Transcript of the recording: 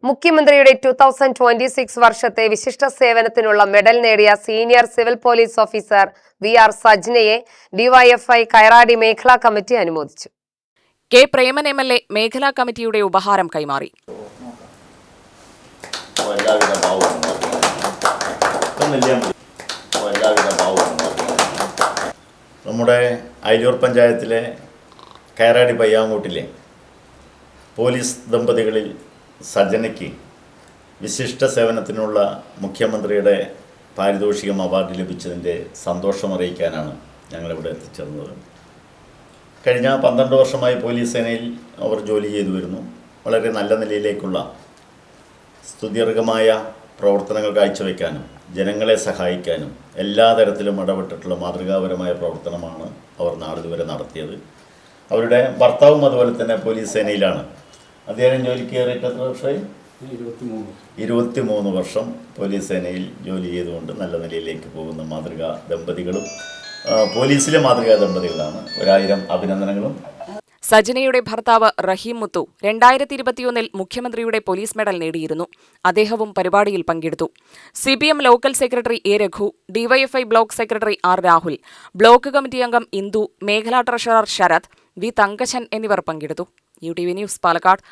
മുഖ്യമന്ത്രിയുടെ 2026 വർഷത്തെ വിശിഷ്ട സേവനത്തിനുള്ള മെഡൽ നേടിയ senior civil police officer VR സജ്നയെ ഡിവൈഎഫ്ഐ കൈറാടി മേഖലാ കമ്മിറ്റി അനുമോദിച്ചു. കെ പ്രേമൻ MLA മേഖലാ കമ്മിറ്റിയുടെ ഉപഹാരം കൈമാറി. നമ്മുടെ അയിലൂർ പഞ്ചായത്തിലെ കൈറാടി പയ്യാങ്ങോട്ടിലെ പോലീസ് ദമ്പതികളിൽ സജ്ജനയ്ക്ക് വിശിഷ്ട സേവനത്തിനുള്ള മുഖ്യമന്ത്രിയുടെ പാരിതോഷികം അവാർഡ് ലഭിച്ചതിൻ്റെ സന്തോഷമറിയിക്കാനാണ് ഞങ്ങളിവിടെ എത്തിച്ചേർന്നത്. കഴിഞ്ഞ 12 വർഷമായി പോലീസ് സേനയിൽ അവർ ജോലി ചെയ്തു വരുന്നു. വളരെ നല്ല നിലയിലേക്കുള്ള സ്തുത്യർഹമായ പ്രവർത്തനങ്ങൾ കാഴ്ചവെക്കാനും ജനങ്ങളെ സഹായിക്കാനും എല്ലാ തരത്തിലും ഇടപെട്ടിട്ടുള്ള മാതൃകാപരമായ പ്രവർത്തനമാണ് അവർ നാളിതുവരെ നടത്തിയത്. അവരുടെ ഭർത്താവും അതുപോലെ തന്നെ പോലീസ് സേനയിലാണ്. അദ്ദേഹം ജോലിക്ക് കയറിയിട്ട് എത്ര വർഷമായി? 23 വർഷം പോലീസ് സേനയിൽ ജോലി ചെയ്തുകൊണ്ട് നല്ല നിലയിലേക്ക് പോകുന്ന മാതൃകാ ദമ്പതികളും പോലീസിലെ മാതൃകാ ദമ്പതികളാണ്. 1000 അഭിനന്ദനങ്ങളും. സജ്നയുടെ ഭർത്താവ് റഹീം മുത്തു 2021 മുഖ്യമന്ത്രിയുടെ പോലീസ് മെഡൽ നേടിയിരുന്നു. അദ്ദേഹവും പരിപാടിയിൽ പങ്കെടുത്തു. CPM local secretary A. Raghu, DYFI block secretary R. Rahul, block committee അംഗം ഇന്ദു, മേഖലാ ട്രഷറർ ശരത്, V. തങ്കച്ചൻ എന്നിവർ പങ്കെടുത്തു. UTV news Palakkad.